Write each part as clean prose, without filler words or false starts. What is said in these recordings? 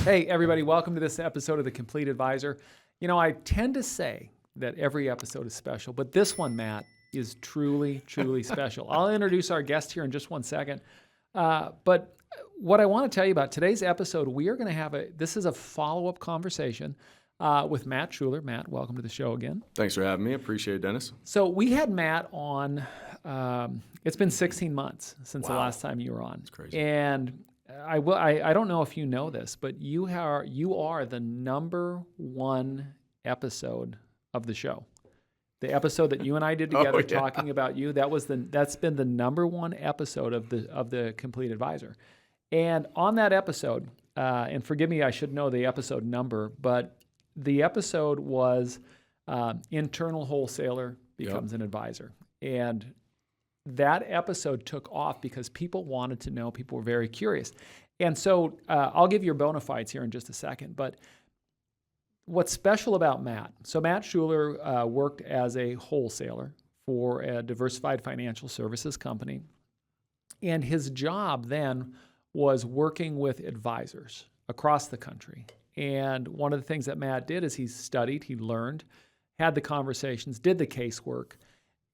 Hey, everybody, welcome to this episode of The Complete Advisor. You know, I tend to say that every episode is special, but this one, Matt, is truly, truly special. I'll introduce our guest here in just one second. But what I want to tell you about today's episode, we are going to have this is a follow-up conversation with Matt Schuler. Matt, welcome to the show again. Thanks for having me. Appreciate it, Dennis. So we had Matt on, it's been 16 months since the Wow. last time you were on. That's crazy. And I don't know if you know this, but you are the number one episode of the show. The episode that you and I did together talking about you, that's been the number one episode of the Complete Advisor. And on that episode, and forgive me, I should know the episode number, but the episode was internal wholesaler becomes an advisor. And that episode took off because people wanted to know, people were very curious. And so I'll give you bona fides here in just a second, but what's special about Matt, so Matt Schuler worked as a wholesaler for a diversified financial services company, and his job then was working with advisors across the country. And one of the things that Matt did is he studied, he learned, had the conversations, did the casework,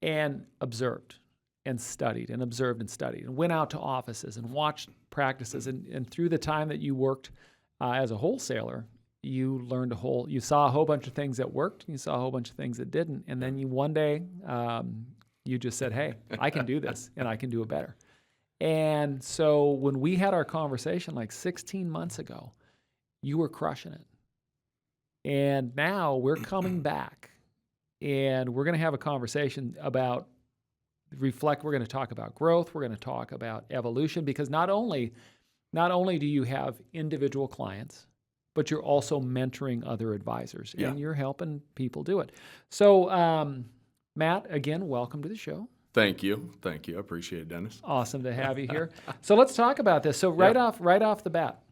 and observed and studied and observed and studied and went out to offices and watched practices. And through the time that you worked as a wholesaler, you learned you saw a whole bunch of things that worked, and you saw a whole bunch of things that didn't. And then one day, you just said, hey, I can do this and I can do it better. And so when we had our conversation like 16 months ago, you were crushing it. And now we're coming back and we're going to have a conversation about we're going to talk about growth. We're going to talk about evolution, because not only do you have individual clients, but you're also mentoring other advisors and you're helping people do it. So, Matt, again, welcome to the show. Thank you. I appreciate it, Dennis. Awesome to have you here. So let's talk about this. So right off the bat,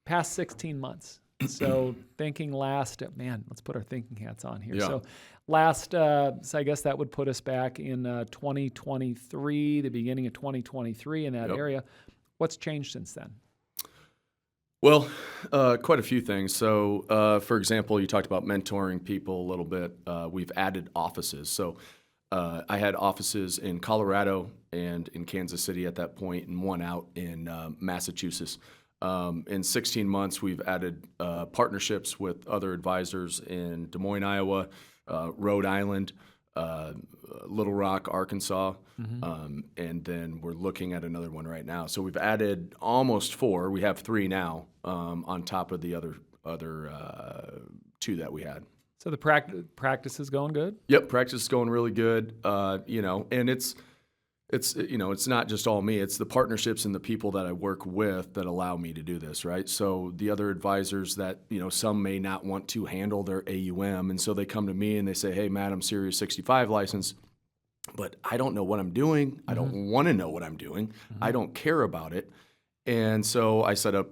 past 16 months. So let's put our thinking hats on here. Yeah. So so I guess that would put us back in 2023, the beginning of 2023 in that area. What's changed since then? Well, quite a few things. So, for example, you talked about mentoring people a little bit. We've added offices. So I had offices in Colorado and in Kansas City at that point, and one out in Massachusetts. In 16 months, we've added partnerships with other advisors in Des Moines, Iowa, Rhode Island, Little Rock, Arkansas, and then we're looking at another one right now. So we've added almost 4. We have 3 now on top of the other 2 that we had. So the practice is going good? Yep, practice is going really good. And it's not just all me. It's the partnerships and the people that I work with that allow me to do this, right? So the other advisors that, some may not want to handle their AUM, and so they come to me and they say, hey, Matt, I'm Series 65 licensed, but I don't know what I'm doing. I don't want to know what I'm doing. I don't care about it. And so I set up,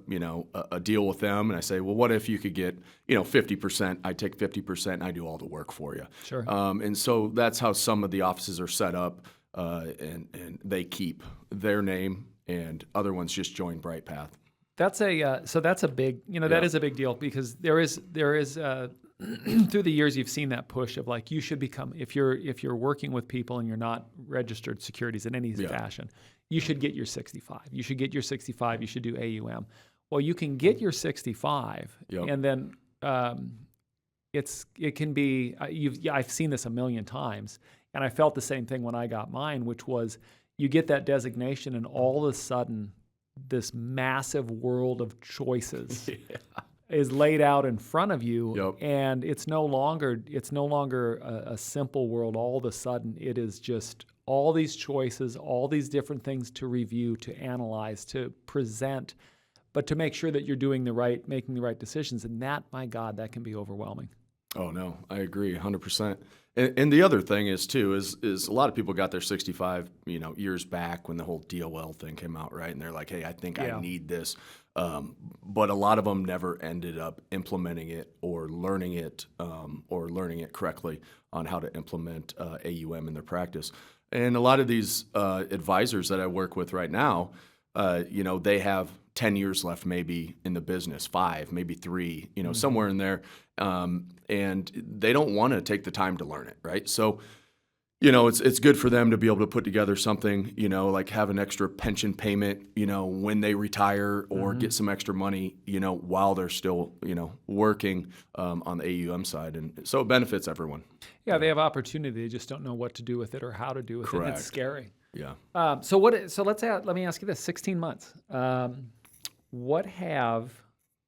a deal with them, and I say, well, what if you could get, 50%? I take 50% and I do all the work for you. Sure. And so that's how some of the offices are set up. And they keep their name, and other ones just join BrightPath. That's a big, that is a big deal, because there is through the years you've seen that push of like, you should become, if you're working with people and you're not registered securities in any fashion, you should get your 65. You should get your 65. You should do AUM. Well, you can get your 65, and then it can be. I've seen this a million times. And I felt the same thing when I got mine, which was you get that designation and all of a sudden this massive world of choices is laid out in front of you. And it's no longer a simple world. All of a sudden it is just all these choices, all these different things to review, to analyze, to present, but to make sure that you're making the right decisions. And that, my God, that can be overwhelming. Oh, no, I agree 100%. And the other thing is a lot of people got their 65, years back when the whole DOL thing came out, right? And they're like, hey, I think I need this. But a lot of them never ended up implementing it or learning it correctly on how to implement AUM in their practice. And a lot of these advisors that I work with right now, they have 10 years left maybe in the business, 5, maybe 3, somewhere in there. And they don't want to take the time to learn it, right? So, it's good for them to be able to put together something, like have an extra pension payment, when they retire, or get some extra money, while they're still, working on the AUM side. And so it benefits everyone. Yeah, they have opportunity. They just don't know what to do with it or how to do with it. Correct. It's scary. Yeah. So let me ask you this: 16 months. What have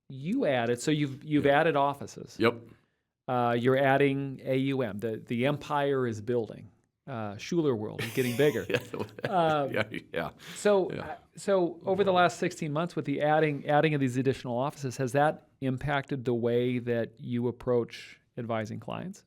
you added? So you've added offices. Yep. You're adding AUM. The empire is building. Schuler World is getting bigger. Yeah. So over the last 16 months, with the adding of these additional offices, has that impacted the way that you approach advising clients?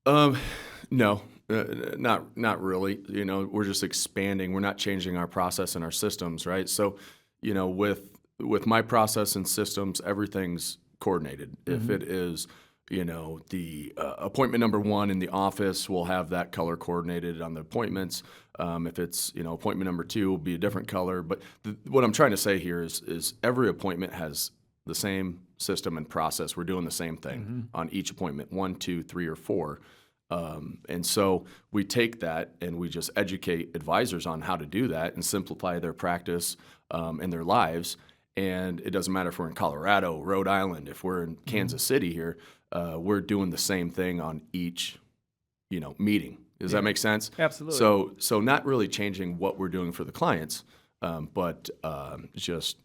No, not really. We're just expanding. We're not changing our process and our systems, right? So, with my process and systems, everything's coordinated. If it is, the appointment number 1 in the office, we'll have that color coordinated on the appointments. If it's, appointment number 2, will be a different color. But what I'm trying to say here is every appointment has the same system and process. We're doing the same thing on each appointment, 1, 2, 3, or 4. And so we take that and we just educate advisors on how to do that and simplify their practice and their lives. And it doesn't matter if we're in Colorado, Rhode Island, if we're in Kansas City here, we're doing the same thing on each, meeting. Does that make sense? Absolutely. So not really changing what we're doing for the clients, but just,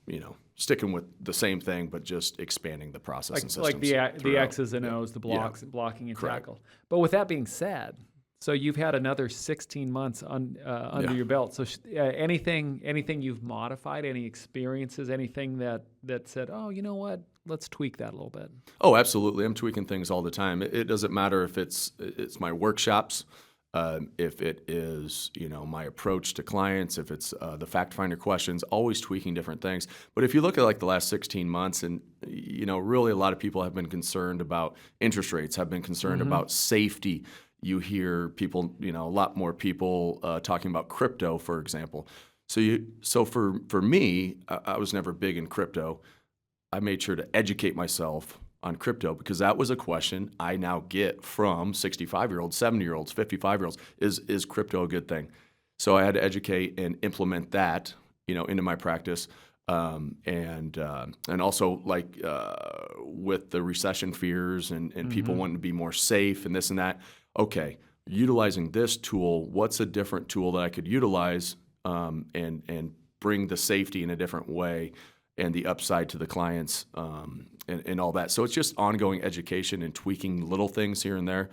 sticking with the same thing, but just expanding the process and systems. Like the X's and O's, the blocking and tackle. But with that being said, so you've had another 16 months under your belt. So anything you've modified, any experiences, anything that said, oh, you know what, let's tweak that a little bit? Oh, absolutely. I'm tweaking things all the time. It doesn't matter if it's my workshops, if it is, my approach to clients, if it's the fact finder questions, always tweaking different things. But if you look at like the last 16 months, and really a lot of people have been concerned about interest rates, have been concerned about safety. You hear people, a lot more people talking about crypto, for example. So for me, I was never big in crypto. I made sure to educate myself on crypto, because that was a question I now get from 65-year-olds, 70-year-olds, 55-year-olds. Is crypto a good thing? So I had to educate and implement that, into my practice. And also with the recession fears and people wanting to be more safe and this and that. Okay, utilizing this tool, what's a different tool that I could utilize and bring the safety in a different way and the upside to the clients and all that. So it's just ongoing education and tweaking little things here and there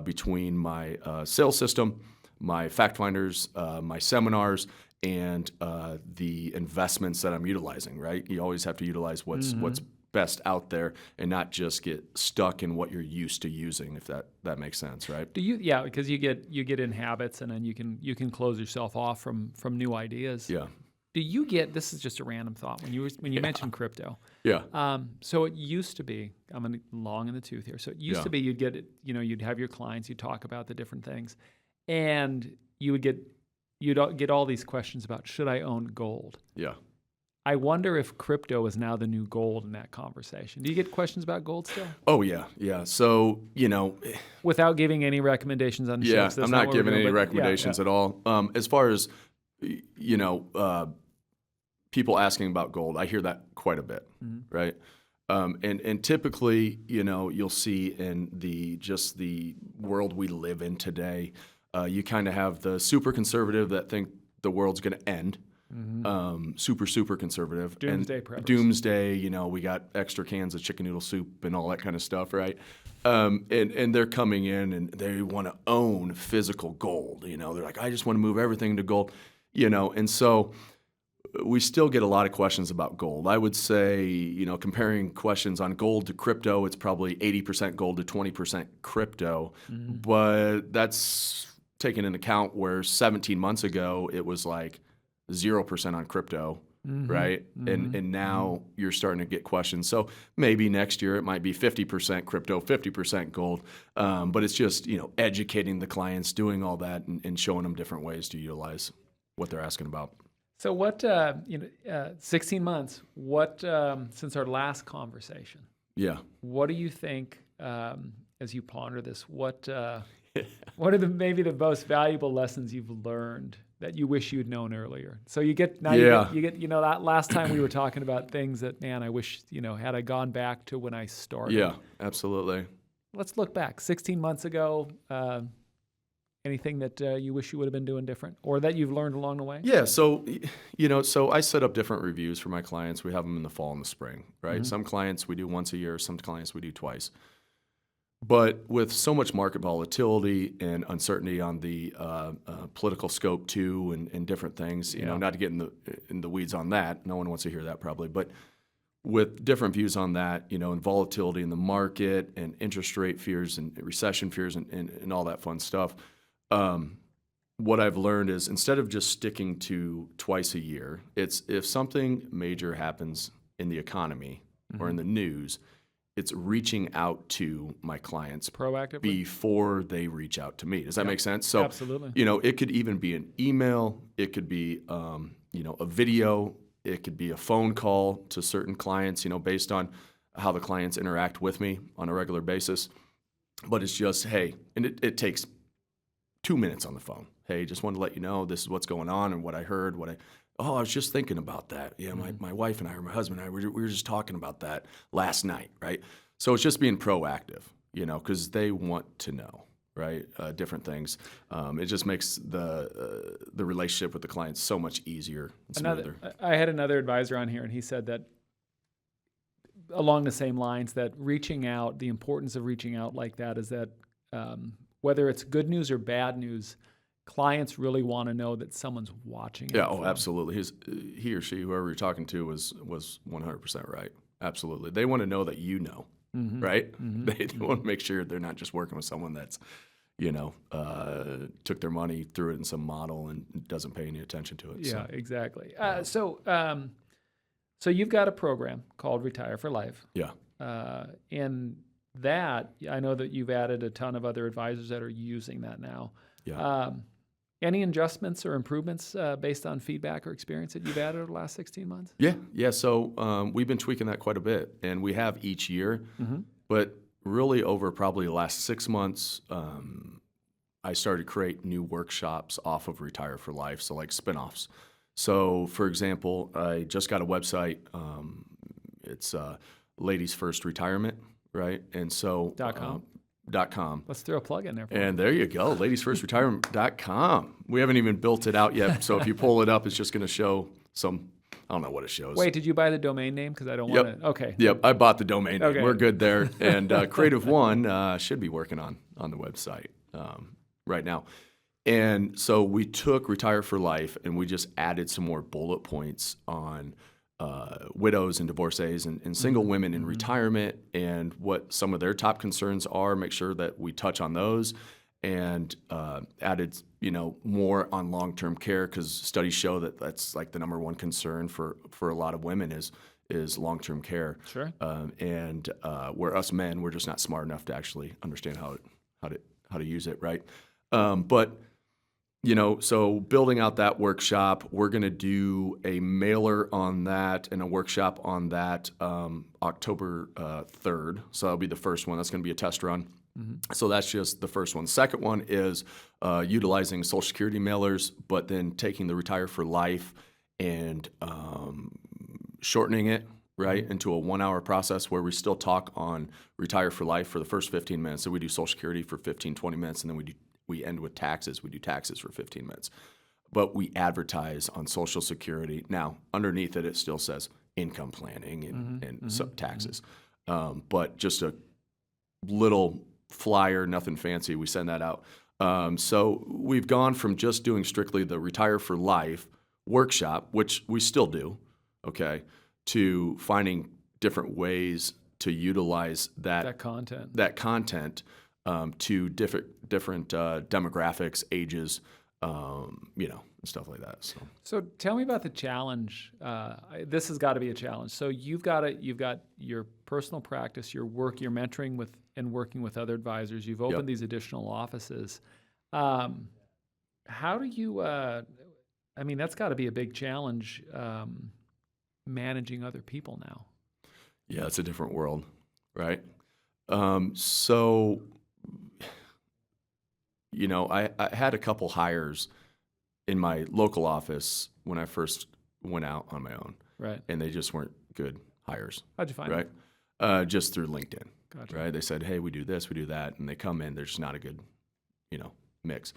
between my sales system, my fact finders, my seminars, and the investments that I'm utilizing, right? You always have to utilize what's best out there and not just get stuck in what you're used to using, if that makes sense, right? Because you get in habits, and then you can close yourself off from new ideas. Yeah. Do you get, this is just a random thought, when you mentioned crypto. Yeah. So it used to be, I'm long in the tooth here. So it used to be you'd get it, you'd have your clients, you'd talk about the different things, and you'd get all these questions about, should I own gold? Yeah. I wonder if crypto is now the new gold in that conversation. Do you get questions about gold still? Oh, yeah. Yeah. So, without giving any recommendations on the show. Yeah, I'm not giving any recommendations at all. As far as, people asking about gold, I hear that quite a bit, right? And typically, you'll see in the world we live in today, you kind of have the super conservative that think the world's going to end. Super conservative. Doomsday and preppers. Doomsday, we got extra cans of chicken noodle soup and all that kind of stuff, right? And they're coming in and they want to own physical gold. They're like, I just want to move everything to gold, and so we still get a lot of questions about gold. I would say, comparing questions on gold to crypto, it's probably 80% gold to 20% crypto, but that's taken into account where 17 months ago it was like 0% on crypto, right? And now you're starting to get questions. So maybe next year it might be 50% crypto, 50% gold. But it's just, educating the clients, doing all that and showing them different ways to utilize what they're asking about. So what, 16 months, what, since our last conversation, Yeah. what do you think, as you ponder this, what are maybe the most valuable lessons you've learned that you wish you'd known earlier? So you get, Yeah. that last time we were talking about things that, man, I wish, had I gone back to when I started. Yeah, absolutely. Let's look back 16 months ago. Anything that you wish you would have been doing different or that you've learned along the way? Yeah, so so I set up different reviews for my clients. We have them in the fall and the spring, right? Mm-hmm. Some clients we do once a year, some clients we do twice. But with so much market volatility and uncertainty on the political scope too, and different things, not to get in the weeds on that. No one wants to hear that probably, but with different views on that, and volatility in the market and interest rate fears and recession fears and all that fun stuff. What I've learned is instead of just sticking to twice a year, it's if something major happens in the economy or in the news, it's reaching out to my clients Proactively? before they reach out to me. Does that make sense? So, Absolutely. It could even be an email, it could be, a video, it could be a phone call to certain clients, based on how the clients interact with me on a regular basis. But it's just, hey, and it takes 2 minutes on the phone. Hey, just wanted to let you know this is what's going on and what I heard. I was just thinking about that. Yeah, my wife and I, or my husband and I, we were just talking about that last night, right? So it's just being proactive, because they want to know, right? Different things. It just makes the relationship with the client so much easier and smoother. I had another advisor on here, and he said that along the same lines that reaching out, the importance of reaching out like that is that whether it's good news or bad news, clients really want to know that someone's watching. Yeah, absolutely. He or she, whoever you're talking to, was 100% right. Absolutely. They want to know that right? They want to make sure they're not just working with someone that's, took their money, threw it in some model, and doesn't pay any attention to it. Yeah, exactly. So you've got a program called Retire for Life. Yeah. And that, I know that you've added a ton of other advisors that are using that now. Yeah. Any adjustments or improvements based on feedback or experience that you've added over the last 16 months? Yeah. So we've been tweaking that quite a bit, and we have each year. But really, over probably the last 6 months, I started to create new workshops off of Retire for Life, so like spinoffs. So, for example, I just got a website. It's Ladies First Retirement, right? And so .com. Let's throw a plug in there. And there you go, ladiesfirstretirement.com. We haven't even built it out yet, so if you pull it up, it's just going to show some. I don't know what it shows. Wait, did you buy the domain name? Because I don't want to. Okay. Yep, I bought the domain name. Okay. We're good there. And Creative One should be working on the website right now. And so we took Retire for Life and we just added some more bullet points on widows and divorcees and single women in retirement and what some of their top concerns are, make sure that we touch on those, and added more on long-term care, because studies show that that's like the number one concern for a lot of women is long-term care. Sure. And where us men, we're just not smart enough to actually understand how to use it, right? But so building out that workshop, we're going to do a mailer on that and a workshop on that October 3rd. So that'll be the first one. That's going to be a test run. So that's just the first one. Second one is utilizing Social Security mailers, but then taking the Retire for Life and shortening it, right, into a 1-hour process where we still talk on Retire for Life for the first 15 minutes. So we do Social Security for 15, 20 minutes, and then we end with taxes. We do taxes for 15 minutes. But we advertise on Social Security. Now, underneath it, it still says income planning and some taxes. But just a little flyer, nothing fancy. We send that out. So we've gone from just doing strictly the Retire for Life workshop, which we still do, okay, to finding different ways to utilize that content to different demographics, ages, and stuff like that. So tell me about the challenge. This has got to be a challenge. So you've got your personal practice, your work, you're mentoring with and working with other advisors. You've opened these additional offices. How do you I mean, that's got to be a big challenge, managing other people now. Yeah, it's a different world, right? So, I had a couple hires in my local office when I first went out on my own, Right. and they just weren't good hires, How'd you find right? Just through LinkedIn, Gotcha. right? They said, hey, we do this, we do that, and they come in, they're just not a good, mix.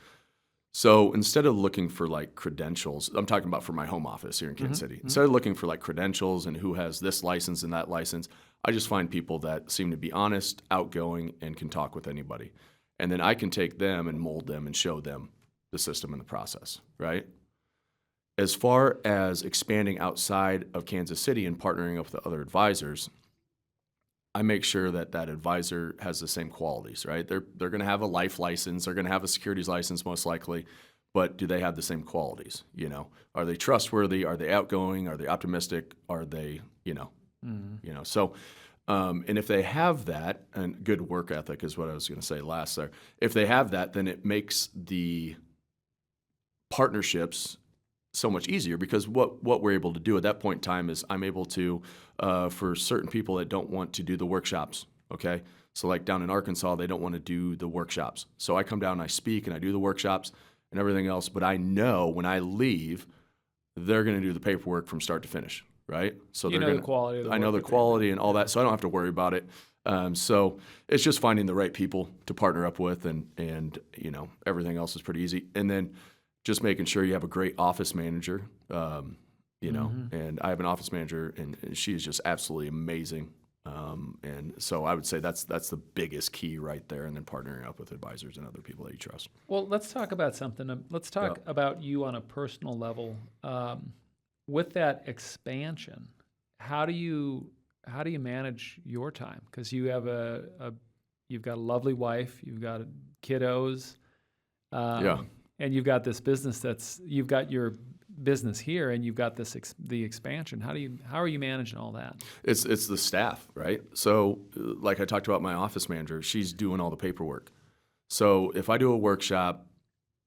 So instead of looking for like credentials, I'm talking about for my home office here in Kansas City. Instead of looking for like credentials and who has this license and that license, I just find people that seem to be honest, outgoing, and can talk with anybody. And then I can take them and mold them and show them the system and the process, right? As far as expanding outside of Kansas City and partnering up with other advisors, I make sure that that advisor has the same qualities, right? They're going to have a life license, they're going to have a securities license most likely, but do they have the same qualities? Are they trustworthy? Are they outgoing? Are they optimistic? Are they, So, and if they have that, and good work ethic is what I was going to say last there. If they have that, then it makes the partnerships so much easier, because what we're able to do at that point in time is I'm able to, for certain people that don't want to do the workshops, okay? So like down in Arkansas, they don't want to do the workshops. So I come down and I speak and I do the workshops and everything else, but I know when I leave, they're going to do the paperwork from start to finish, right? So You they're know going the quality of the I know work the that they're doing. quality and all that, so I don't have to worry about it. So it's just finding the right people to partner up with, and everything else is pretty easy. And then just making sure you have a great office manager, and I have an office manager, and she is just absolutely amazing. And so I would say that's the biggest key right there, and then partnering up with advisors and other people that you trust. Well, let's talk about something. Let's talk about you on a personal level. With that expansion, how do you manage your time? Because you have you've got a lovely wife, you've got kiddos, and you've got this business you've got your business here, and you've got the expansion. How are you managing all that? It's the staff, right? So like I talked about my office manager, she's doing all the paperwork. So if I do a workshop,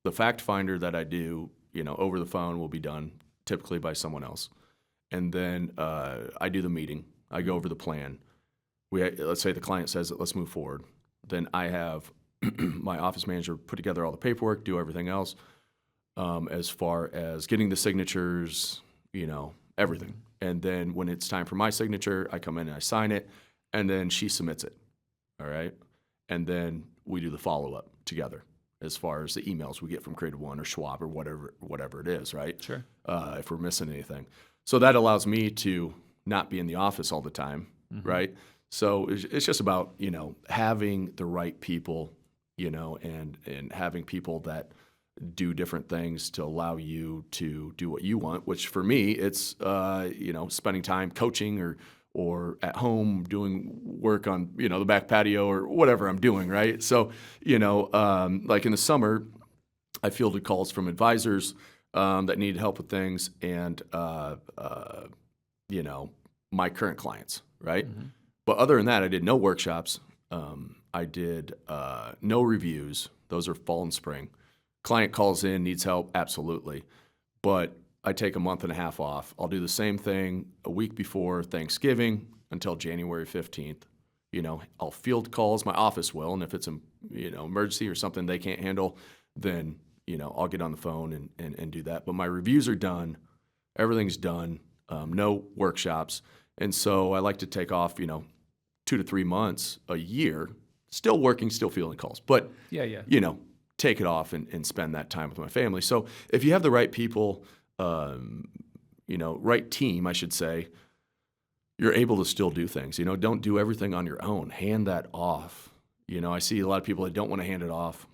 the fact finder that I do, over the phone will be done typically by someone else. And then I do the meeting. I go over the plan. Let's say the client says, let's move forward. Then I have my office manager put together all the paperwork, do everything else, as far as getting the signatures, everything. And then when it's time for my signature, I come in and I sign it, and then she submits it. All right. And then we do the follow-up together as far as the emails we get from Creative One or Schwab or whatever it is, right? Sure. If we're missing anything. So that allows me to not be in the office all the time, right? So it's just about, having the right people, and having people that do different things to allow you to do what you want, which for me, it's, spending time coaching or at home doing work on, the back patio or whatever I'm doing, right? So, like in the summer, I fielded calls from advisors that need help with things, and, my current clients, right? But other than that, I did no workshops. I did no reviews. Those are fall and spring. Client calls in, needs help, absolutely. But I take a month and a half off. I'll do the same thing a week before Thanksgiving until January 15th. I'll field calls, my office will, and if it's an emergency or something they can't handle, then I'll get on the phone and do that. But my reviews are done, everything's done, no workshops, and so I like to take off 2 to 3 months a year, still working, still fielding calls, but take it off and spend that time with my family. So if you have the right people, right team, I should say, you're able to still do things. Don't do everything on your own. Hand that off. I see a lot of people that don't want to hand it off.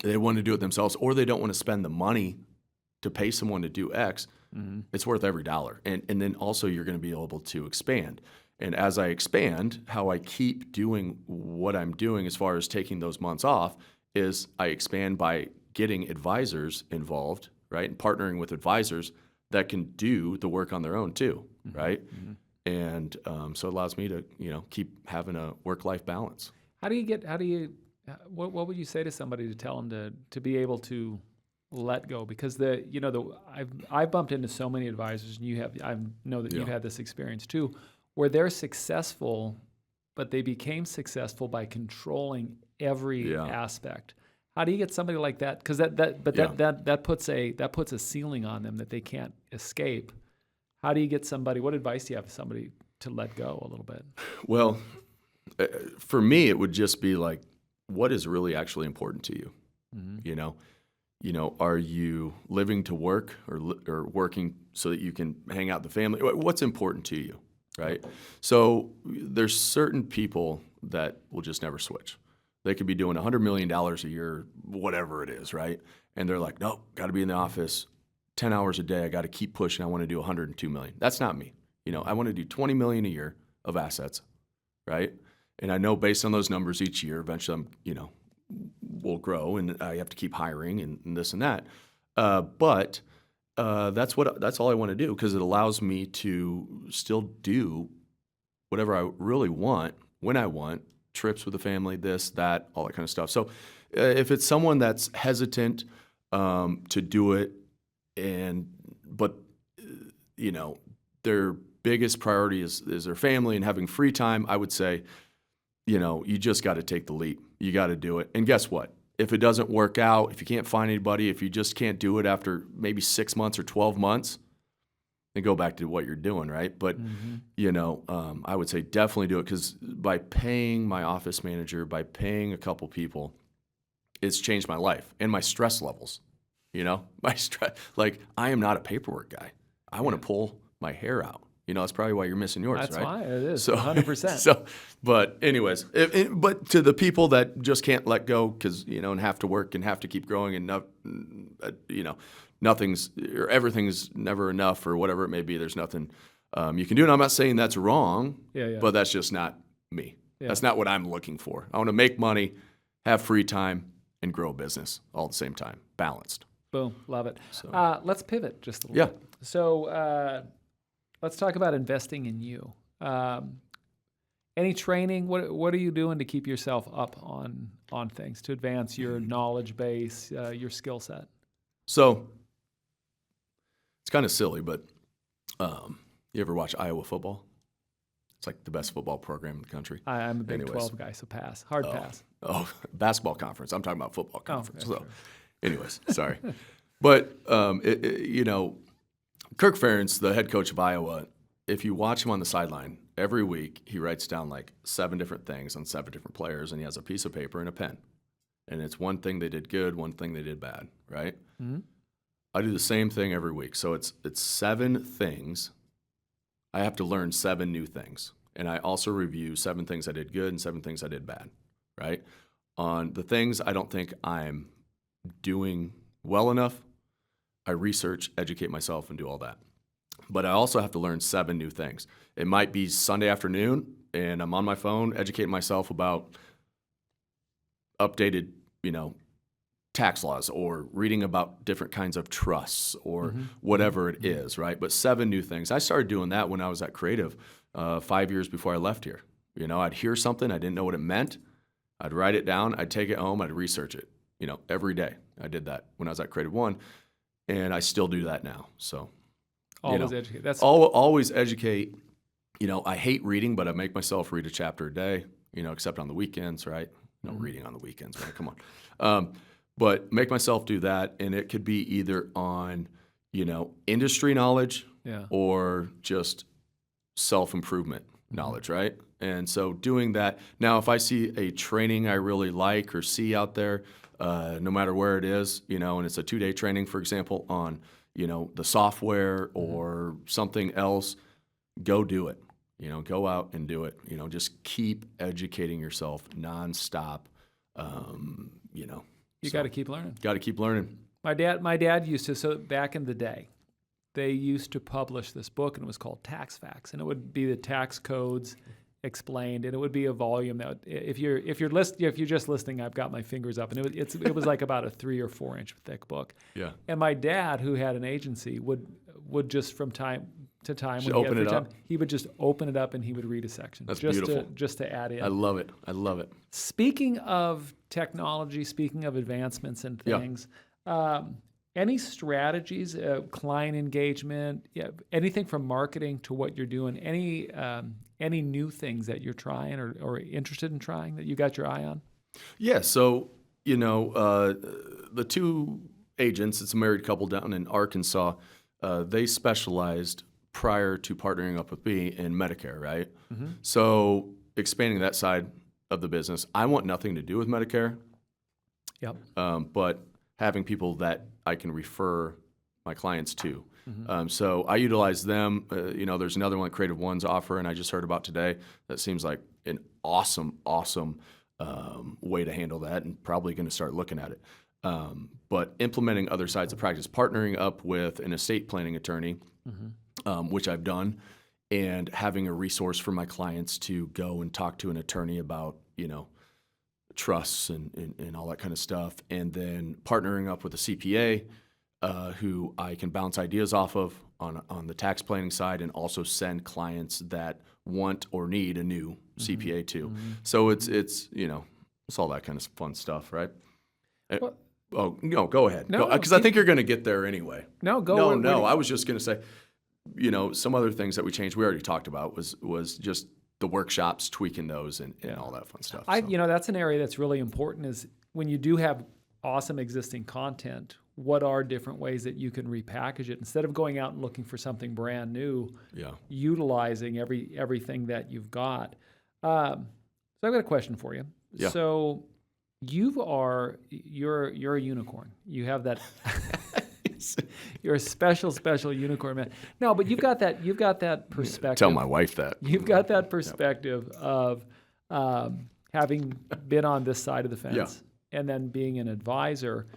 They want to do it themselves, or they don't want to spend the money to pay someone to do X. It's worth every dollar. And then also you're going to be able to expand. And as I expand, how I keep doing what I'm doing as far as taking those months off is I expand by getting advisors involved, right? And partnering with advisors that can do the work on their own too, right? And so it allows me to, keep having a work-life balance. What would you say to somebody to tell them to be able to let go? Because I've bumped into so many advisors, and I know that you've had this experience too, where they're successful, but they became successful by controlling every aspect. How do you get somebody like that? Because that puts a ceiling on them that they can't escape. How do you get somebody? What advice do you have for somebody to let go a little bit? Well, for me, it would just be like, what is really actually important to you? Are you living to work or working so that you can hang out with the family? What's important to you, right? So there's certain people that will just never switch. They could be doing $100 million a year, whatever it is, right? And they're like, no, got to be in the office 10 hours a day. I got to keep pushing. I want to do 102 million. That's not me. I want to do 20 million a year of assets, right? And I know based on those numbers each year, eventually we'll grow, and I have to keep hiring and this and that. But that's all I want to do, because it allows me to still do whatever I really want when I want, trips with the family, this, that, all that kind of stuff. So if it's someone that's hesitant to do it, but their biggest priority is their family and having free time, I would say, you just got to take the leap. You got to do it. And guess what? If it doesn't work out, if you can't find anybody, if you just can't do it after maybe 6 months or 12 months, then go back to what you're doing, right? But, I would say definitely do it, because by paying my office manager, by paying a couple people, it's changed my life and my stress levels. My stress, like, I am not a paperwork guy. I want to pull my hair out. That's probably why you're missing yours, That's right? why it is, so, 100%. But anyways, but to the people that just can't let go because, and have to work and have to keep growing, and nothing's or everything's never enough, or whatever it may be, there's nothing you can do. And I'm not saying that's wrong, but that's just not me. Yeah. That's not what I'm looking for. I want to make money, have free time, and grow a business all at the same time, balanced. Boom, love it. So, let's pivot just a little bit. So let's talk about investing in you. Any training? What are you doing to keep yourself up on things, to advance your knowledge base, your skill set? So it's kind of silly, but you ever watch Iowa football? It's like the best football program in the country. I'm a Big 12 guy, so pass. Hard pass. Oh, basketball conference. I'm talking about football conference. Okay, so, anyways, sorry. But, Kirk Ferentz, the head coach of Iowa, if you watch him on the sideline, every week he writes down like 7 different things on 7 different players, and he has a piece of paper and a pen. And it's one thing they did good, one thing they did bad, right? Mm-hmm. I do the same thing every week. So it's 7 things. I have to learn 7 new things. And I also review 7 things I did good and 7 things I did bad, right? On the things I don't think I'm doing well enough, I research, educate myself, and do all that. But I also have to learn 7 new things. It might be Sunday afternoon, and I'm on my phone educating myself about updated, tax laws, or reading about different kinds of trusts, or whatever it is, right? But 7 new things. I started doing that when I was at Creative 5 years before I left here. I'd hear something, I didn't know what it meant. I'd write it down, I'd take it home, I'd research it, every day. I did that when I was at Creative One, and I still do that now. So always educate. That's always educate. I hate reading, but I make myself read a chapter a day, except on the weekends, right? No reading on the weekends, man, come on. But make myself do that, and it could be either on, industry knowledge or just self-improvement knowledge, right? And so doing that. Now, if I see a training I really like or see out there, no matter where it is, and it's a 2-day training, for example, on, the software or something else, go do it. Go out and do it. Just keep educating yourself nonstop. You got to keep learning. Got to keep learning. My dad used to, so back in the day, they used to publish this book, and it was called Tax Facts, and it would be the tax codes explained, and it would be a volume that if you're just listening, I've got my fingers up, and it was like about a 3 or 4 inch thick book. Yeah. And my dad, who had an agency, would just from time to time, when open it up. He would just open it up and he would read a section. That's just beautiful. Just to add in. I love it. Speaking of technology, speaking of advancements and things, Any strategies, client engagement, anything from marketing to what you're doing? Any new things that you're trying or interested in trying that you got your eye on? Yeah, so the two agents, it's a married couple down in Arkansas. They specialized prior to partnering up with me in Medicare, right? Mm-hmm. So expanding that side of the business, I want nothing to do with Medicare, Yep. but having people that I can refer my clients to. Mm-hmm. So I utilize them. There's another one, Creative One's offer, and I just heard about today. That seems like an awesome way to handle that, and probably going to start looking at it. But implementing other sides of practice, partnering up with an estate planning attorney, which I've done, and having a resource for my clients to go and talk to an attorney about, trusts and all that kind of stuff, and then partnering up with a CPA who I can bounce ideas off of on the tax planning side, and also send clients that want or need a new CPA too. Mm-hmm. So it's all that kind of fun stuff, right? Well, Oh no, go ahead. No, Because I think you're going to get there anyway. No, go. No. I was just going to say, some other things that we changed. We already talked about was just the workshops, tweaking those, and all that fun stuff. That's an area that's really important. Is when you do have awesome existing content, what are different ways that you can repackage it instead of going out and looking for something brand new? Yeah. Utilizing everything that you've got. So I've got a question for you. Yeah. So you're a unicorn. You have that. You're a special unicorn, man. No, but you've got that perspective. Tell my wife that. You've got that perspective of having been on this side of the fence and then being an advisor.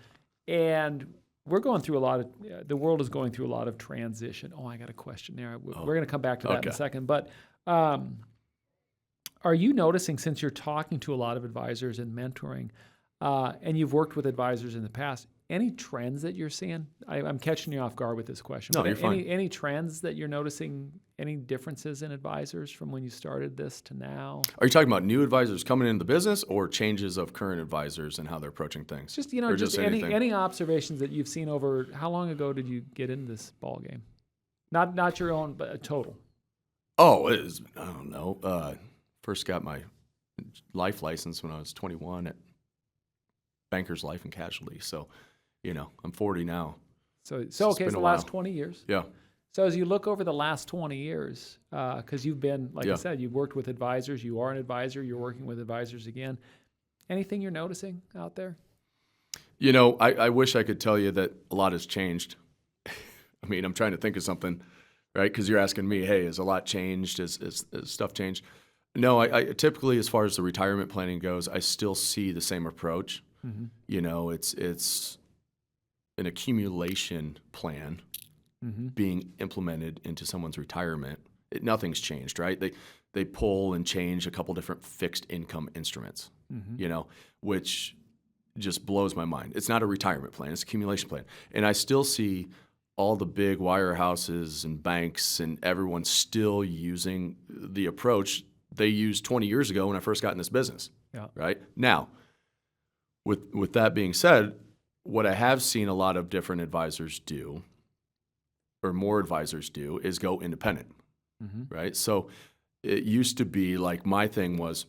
And we're going through the world is going through a lot of transition. Oh, I got a question there. We're going to come back to that in a second. But are you noticing, since you're talking to a lot of advisors and mentoring, and you've worked with advisors in the past, any trends that you're seeing? I'm catching you off guard with this question. No, you're fine. Any trends that you're noticing, any differences in advisors from when you started this to now? Are you talking about new advisors coming into the business, or changes of current advisors and how they're approaching things? Just any observations that you've seen over, how long ago did you get into this ball game? Not your own, but a total. Oh, I don't know. First got my life license when I was 21 at Bankers Life and Casualty. So, I'm 40 now. So it's the last 20 years. Yeah. So as you look over the last 20 years, because you've been, like I said, you've worked with advisors, you are an advisor, you're working with advisors again. Anything you're noticing out there? I wish I could tell you that a lot has changed. I mean, I'm trying to think of something, right? Because you're asking me, hey, has a lot changed? Has stuff changed? No, I typically, as far as the retirement planning goes, I still see the same approach. Mm-hmm. It's an accumulation plan being implemented into someone's retirement. Nothing's changed, right? They pull and change a couple different fixed income instruments, which just blows my mind. It's not a retirement plan; it's an accumulation plan, and I still see all the big wirehouses and banks and everyone still using the approach they used 20 years ago when I first got in this business. Yeah. Right now. With that being said, what I have seen a lot of different advisors do, or more advisors do, is go independent, right? So it used to be like my thing was,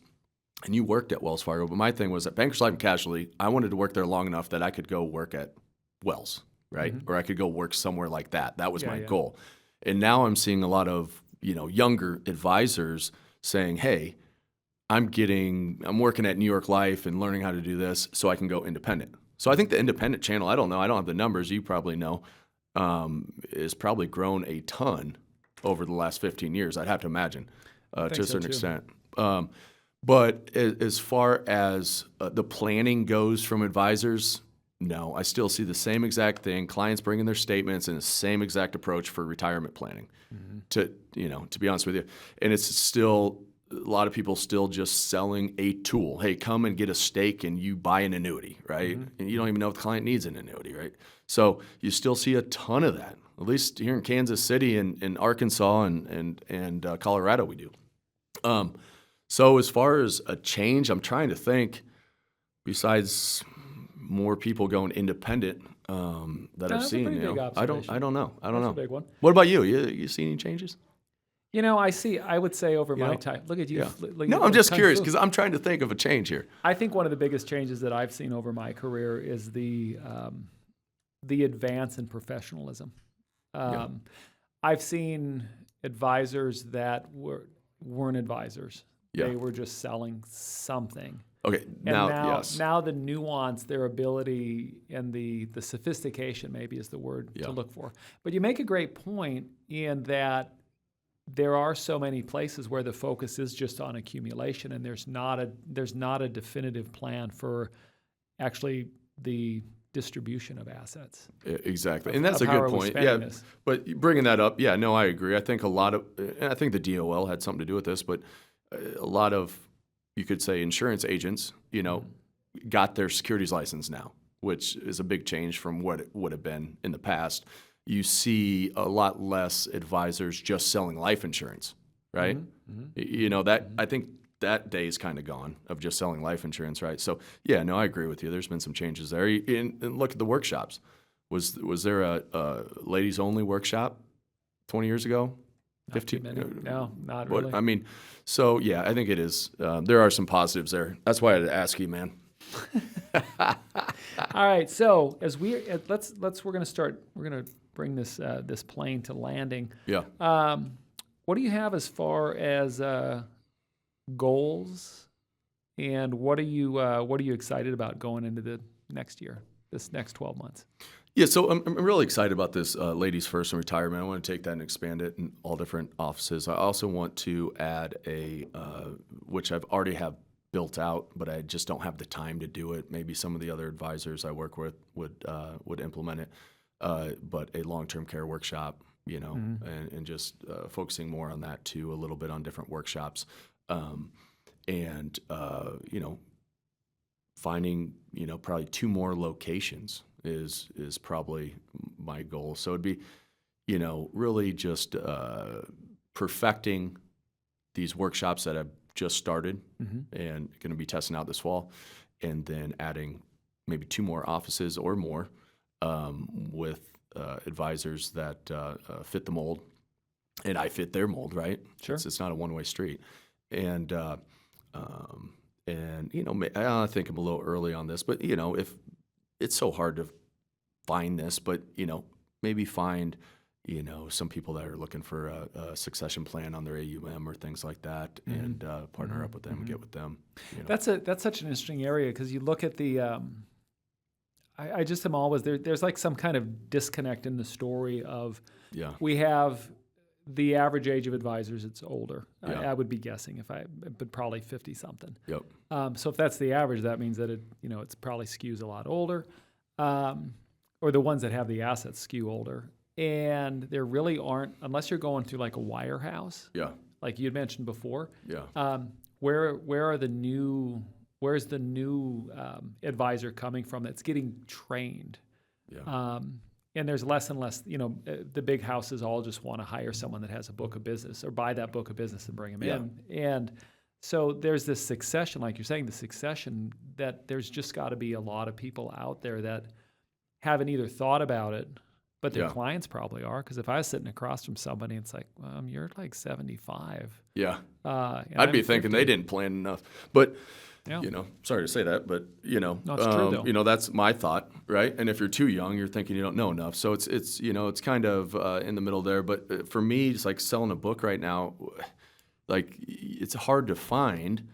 and you worked at Wells Fargo, but my thing was at Bankers Life and Casualty, I wanted to work there long enough that I could go work at Wells, right? Or I could go work somewhere like that. That was my goal. And now I'm seeing a lot of, younger advisors saying, hey, I'm working at New York Life and learning how to do this so I can go independent. So I think the independent channel, I don't know, I don't have the numbers, you probably know, is probably grown a ton over the last 15 years, I'd have to imagine, to a certain extent. But as far as the planning goes from advisors, no, I still see the same exact thing, clients bringing their statements and the same exact approach for retirement planning, to be honest with you. And it's still, a lot of people still just selling a tool. Hey, come and get a stake and you buy an annuity, right? And you don't even know if the client needs an annuity, right? So you still see a ton of that, at least here in Kansas City and Arkansas and Colorado we do. So as far as a change, I'm trying to think, besides more people going independent, that I've That's a seen. pretty You big know, I don't observation. know. I don't That's know. a big one. What about you? You see any changes? I would say over You my know? time, look at you. Yeah. Look No, at I'm those just kung curious fu. because I'm trying to think of a change here. I think one of the biggest changes that I've seen over my career is the advance in professionalism. Yeah. I've seen advisors that weren't advisors. Yeah. They were just selling something. Okay. And Now, yes. now the nuance, their ability, and the sophistication maybe is the word Yeah. to look for. But you make a great point in that there are so many places where the focus is just on accumulation, and there's not a definitive plan for actually the distribution of assets. Exactly. And that's a how are good we point. spending Yeah. this? But bringing that up, yeah, no, I agree. I think and I think the DOL had something to do with this, but a lot of, you could say, insurance agents, got their securities license now, which is a big change from what it would have been in the past. You see a lot less advisors just selling life insurance, right? I think that day is kind of gone of just selling life insurance, right? So yeah, no, I agree with you. There's been some changes there. And look at the workshops. Was there a ladies only workshop 20 years ago? Not 15? too many. No, not really. I mean, so yeah, I think it is. There are some positives there. That's why I had to ask you, man. All right, so as we're going to bring this plane to landing. Yeah. What do you have as far as goals, and what are you excited about going into the next year, this next 12 months? Yeah, so I'm really excited about this Ladies First and Retirement. I want to take that and expand it in all different offices. I also want to add which I've already have built out, but I just don't have the time to do it. Maybe some of the other advisors I work with would implement it, but a long-term care workshop, and just focusing more on that too, a little bit on different workshops, and finding probably 2 more locations is probably my goal. So it'd be really just perfecting these workshops that I've just started and going to be testing out this fall, and then adding maybe 2 more offices or more with advisors that fit the mold, and I fit their mold, right? Sure. It's not a one-way street, and I think I'm a little early on this, but if it's so hard to find this, but maybe find some people that are looking for a succession plan on their AUM or things like that, and partner up with them and get with them. That's such an interesting area, because you look at the. I just am always there. There's like some kind of disconnect in the story of. Yeah. We have the average age of advisors. It's older. Yeah. I would be guessing but probably 50 something. Yep. So if that's the average, that means that it's probably skews a lot older, or the ones that have the assets skew older. And there really aren't, unless you're going through like a wirehouse, Yeah. like you had mentioned before. Yeah. Where's the new advisor coming from that's getting trained? Yeah. And there's less and less. The big houses all just want to hire someone that has a book of business or buy that book of business and bring them in. And so there's this succession, like you're saying, that there's just got to be a lot of people out there that haven't either thought about it, but their clients probably are. Because if I was sitting across from somebody, it's like, you're like 75. Yeah. I'd be thinking 50. they didn't plan enough. But, Yeah. sorry to say that, but, No, it's true, though. that's my thought, right? And if you're too young, you're thinking you don't know enough. So it's kind of in the middle there. But for me, it's like selling a book right now, like it's hard to find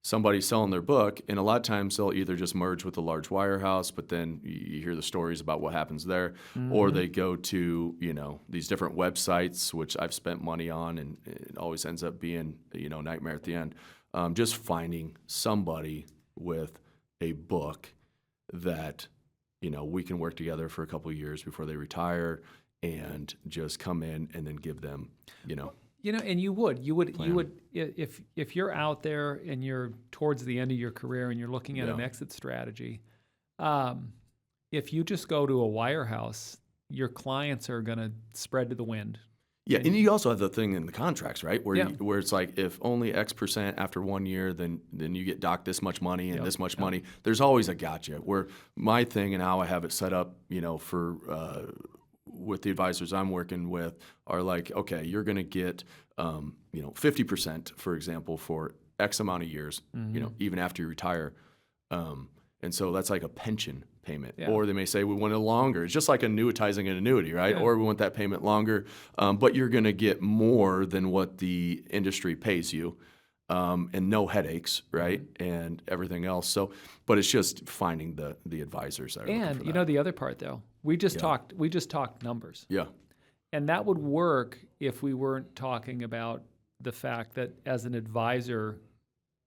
somebody selling their book, and a lot of times they'll either just merge with a large wirehouse, but then you hear the stories about what happens there, or they go to these different websites, which I've spent money on, and it always ends up being nightmare at the end. Just finding somebody with a book that we can work together for a couple of years before they retire, and just come in and then give them And you would if you're out there and you're towards the end of your career and you're looking at an exit strategy, if you just go to a wirehouse, your clients are going to spread to the wind. Yeah, and you also have the thing in the contracts, right? Where Yeah. where it's like if only X% after 1 year, then you get docked this much money and this much money. There's always a gotcha. Where my thing and how I have it set up, for with the advisors I'm working with are like, okay, you're going to get 50%, for example, for X amount of years, even after you retire. And so that's like a pension payment. Yeah. Or they may say we want it longer. It's just like annuitizing an annuity, right? Or we want that payment longer, but you're going to get more than what the industry pays you, and no headaches, right? And everything else. So, but it's just finding the advisors that are looking for that. The other part though, we just talked numbers. Yeah. And that would work if we weren't talking about the fact that as an advisor,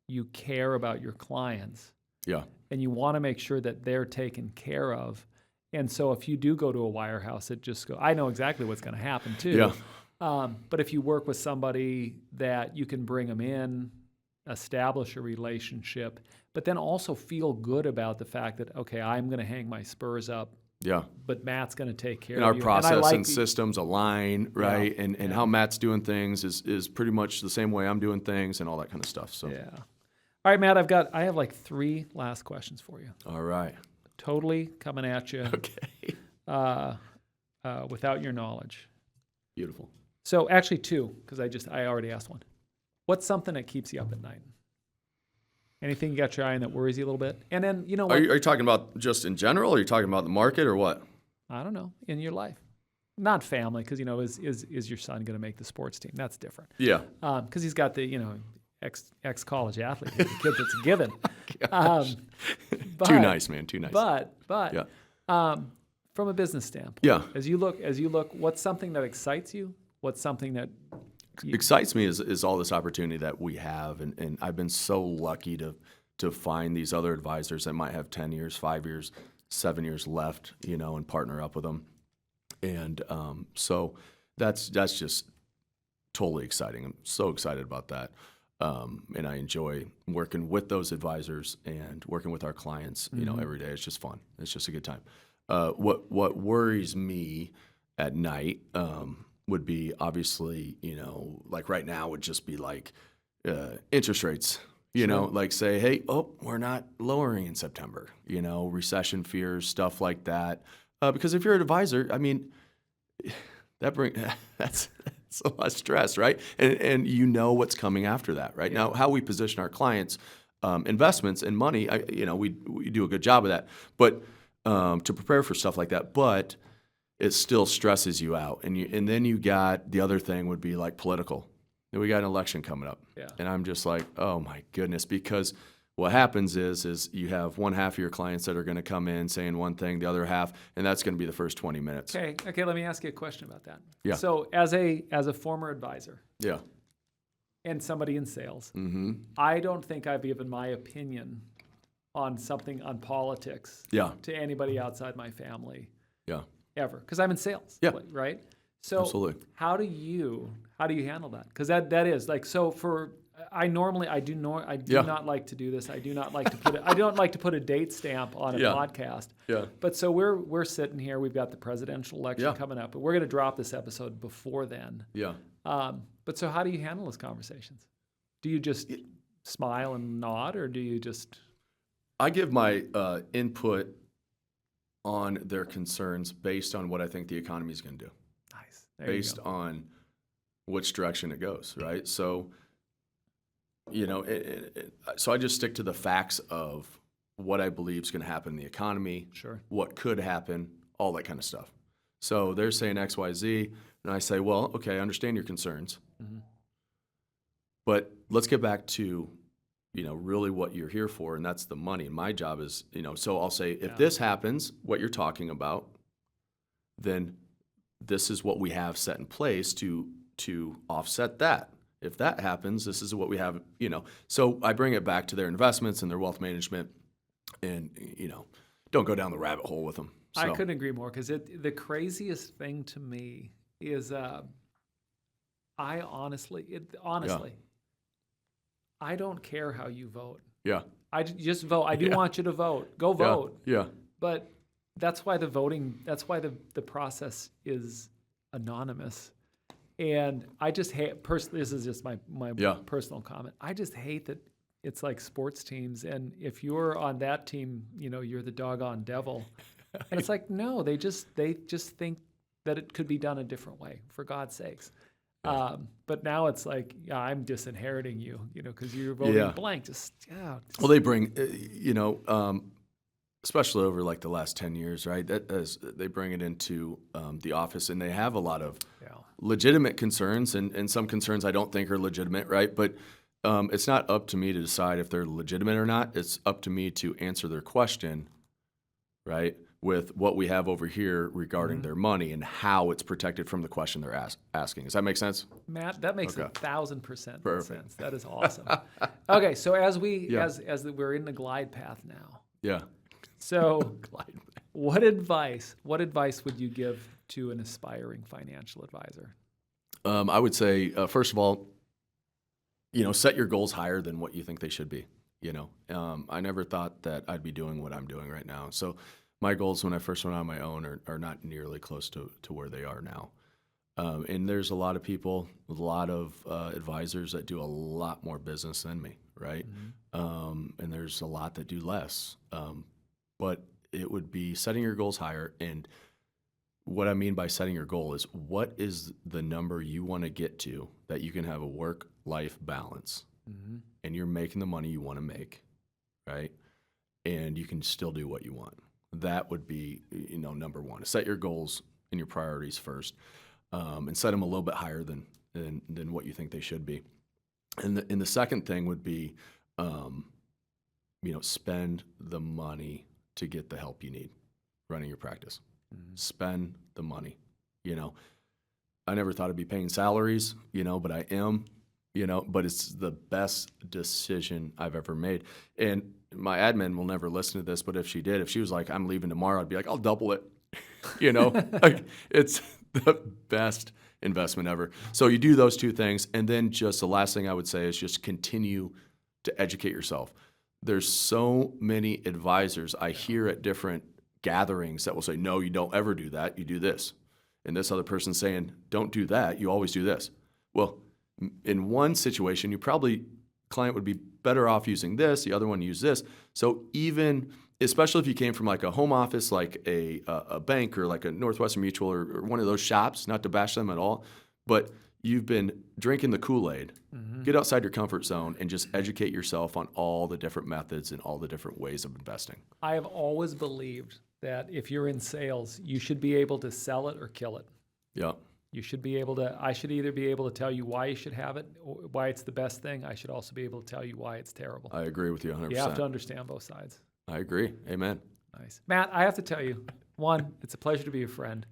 you care about your clients. Yeah. And you want to make sure that they're taken care of. And so if you do go to a wirehouse, I know exactly what's going to happen too. Yeah. But if you work with somebody that you can bring them in, establish a relationship, but then also feel good about the fact that, okay, I'm going to hang my spurs up. Yeah. But Matt's going to take care And of our you. process and systems align, right? Yeah. And how Matt's doing things is pretty much the same way I'm doing things and all that kind of stuff. So Yeah. All right, Matt, I have like 3 last questions for you. All right. Totally coming at you. Okay. Without your knowledge. Beautiful. So actually 2, because I already asked one. What's something that keeps you up at night? Anything you got your eye on that worries you a little bit? And then, you know what? Are you talking about just in general, or are you talking about the market, or what? I don't know, in your life. Not family, because, is your son going to make the sports team? That's different. Yeah. Because he's got the, ex-college athlete. The kid that's a given. Too nice, man. Too nice. But yeah. From a business standpoint, yeah. As you look, what's something that excites you? What's something that excites me is all this opportunity that we have, and I've been so lucky to find these other advisors that might have 10 years, 5 years, 7 years left, and partner up with them, and so that's just totally exciting. I'm so excited about that. And I enjoy working with those advisors and working with our clients, every day. It's just fun. It's just a good time. What worries me at night would be obviously, like right now would just be like interest rates, like say, hey, we're not lowering in September, recession fears, stuff like that. Because if you're an advisor, I mean, that's a lot of stress, right? And what's coming after that, right? Yeah. Now, how we position our clients, investments and money, we do a good job of that, but to prepare for stuff like that, but it still stresses you out. And then you got the other thing would be like political. We got an election coming up, and I'm just like, oh my goodness, because what happens is you have one half of your clients that are going to come in saying one thing, the other half, and that's going to be the first 20 minutes. Okay. Let me ask you a question about that. Yeah. So as a former advisor, yeah, and somebody in sales, mm-hmm. I don't think I've given my opinion on politics, to anybody outside my family, ever, because I'm in sales, right? So absolutely. How do you handle that? Because that is like, so for. I do not like to do this. I do not like to I don't like to put a date stamp on a podcast. Yeah. But so we're sitting here. We've got the presidential election coming up, but we're going to drop this episode before then. Yeah. But so how do you handle those conversations? Do you just smile and nod, or do you just? I give my input on their concerns based on what I think the economy is going to do. Nice. There based you go. on which direction it goes, right? So. So I just stick to the facts of what I believe is going to happen in the economy, what could happen, all that kind of stuff. So they're saying X, Y, Z, and I say, well, okay, I understand your concerns, but let's get back to, really what you're here for, and that's the money. And my job is, so I'll say, if this happens, what you're talking about, then this is what we have set in place to offset that. If that happens, this is what we have, So I bring it back to their investments and their wealth management and, don't go down the rabbit hole with them. So. I couldn't agree more, because the craziest thing to me is I honestly, I don't care how you vote. Yeah. I just vote. I do want you to vote. Go vote. Yeah. But that's why the process is anonymous. And I just hate, this is just my Yeah. personal comment. I just hate that it's like sports teams. And if you're on that team, you're the doggone devil. And it's like, no, they just think that it could be done a different way, for God's sakes. But now it's like, I'm disinheriting you, because you're voting blank. Well, they bring, especially over like the last 10 years, right? They bring it into the office, and they have a lot of legitimate concerns, and some concerns I don't think are legitimate, right? But it's not up to me to decide if they're legitimate or not. It's up to me to answer their question, right, with what we have over here regarding their money and how it's protected from the question they're asking. Does that make sense? Matt, that makes 1,000% Perfect. sense. That is awesome. Okay, so as we're in the glide path now. Yeah. So what advice would you give to an aspiring financial advisor? I would say, first of all, set your goals higher than what you think they should be. I never thought that I'd be doing what I'm doing right now. So my goals when I first went on my own are not nearly close to where they are now. And there's a lot of people, a lot of advisors that do a lot more business than me, right? And there's a lot that do less. But it would be setting your goals higher. And what I mean by setting your goal is, what is the number you want to get to that you can have a work-life balance, and you're making the money you want to make, right? And you can still do what you want. That would be, number one. Set your goals and your priorities first, and set them a little bit higher than what you think they should be. And the second thing would be, spend the money to get the help you need running your practice. Spend the money. I never thought I'd be paying salaries, but I am, but it's the best decision I've ever made. And my admin will never listen to this, but if she was like, I'm leaving tomorrow, I'd be like, I'll double it. Like, it's the best investment ever. So you do those two things. And then just the last thing I would say is just continue to educate yourself. There's so many advisors I hear at different gatherings that will say, no, you don't ever do that. You do this. And this other person saying, don't do that. You always do this. Well, in one situation, client would be better off using this. The other one use this. So especially if you came from like a home office, like a bank or like a Northwestern Mutual or one of those shops, not to bash them at all, but you've been drinking the Kool-Aid, get outside your comfort zone and just educate yourself on all the different methods and all the different ways of investing. I have always believed that if you're in sales, you should be able to sell it or kill it. Yeah. You should be able to, I should either be able to tell you why you should have it, or why it's the best thing. I should also be able to tell you why it's terrible. I agree with you 100%. You have to understand both sides. I agree. Amen. Nice. Matt, I have to tell you, one, it's a pleasure to be a friend.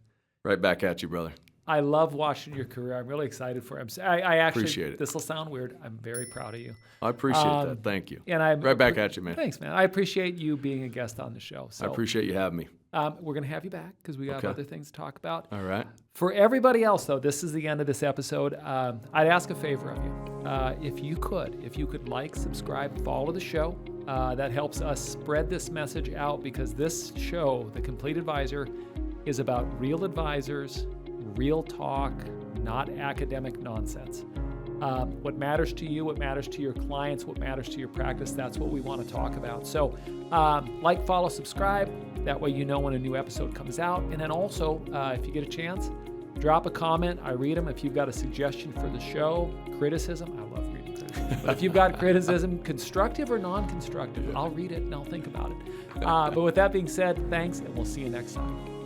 Right back at you, brother. I love watching your career. I'm really excited for it. I actually appreciate it. This will sound weird. I'm very proud of you. I appreciate that. Thank you. And I'm right back at you, man. Thanks, man. I appreciate you being a guest on the show. So, I appreciate you having me. We're going to have you back because we have other things to talk about. All right. For everybody else, though, this is the end of this episode. I'd ask a favor of you. If you could like, subscribe, follow the show. That helps us spread this message out, because this show, The Complete Advisor, is about real advisors, real talk, not academic nonsense. What matters to you, what matters to your clients, what matters to your practice, that's what we want to talk about. So like, follow, subscribe. That way you know when a new episode comes out. And then also, if you get a chance, drop a comment. I read them. If you've got a suggestion for the show, criticism, I love reading criticism. But if you've got criticism, constructive or non-constructive, I'll read it and I'll think about it. But with that being said, thanks, and we'll see you next time.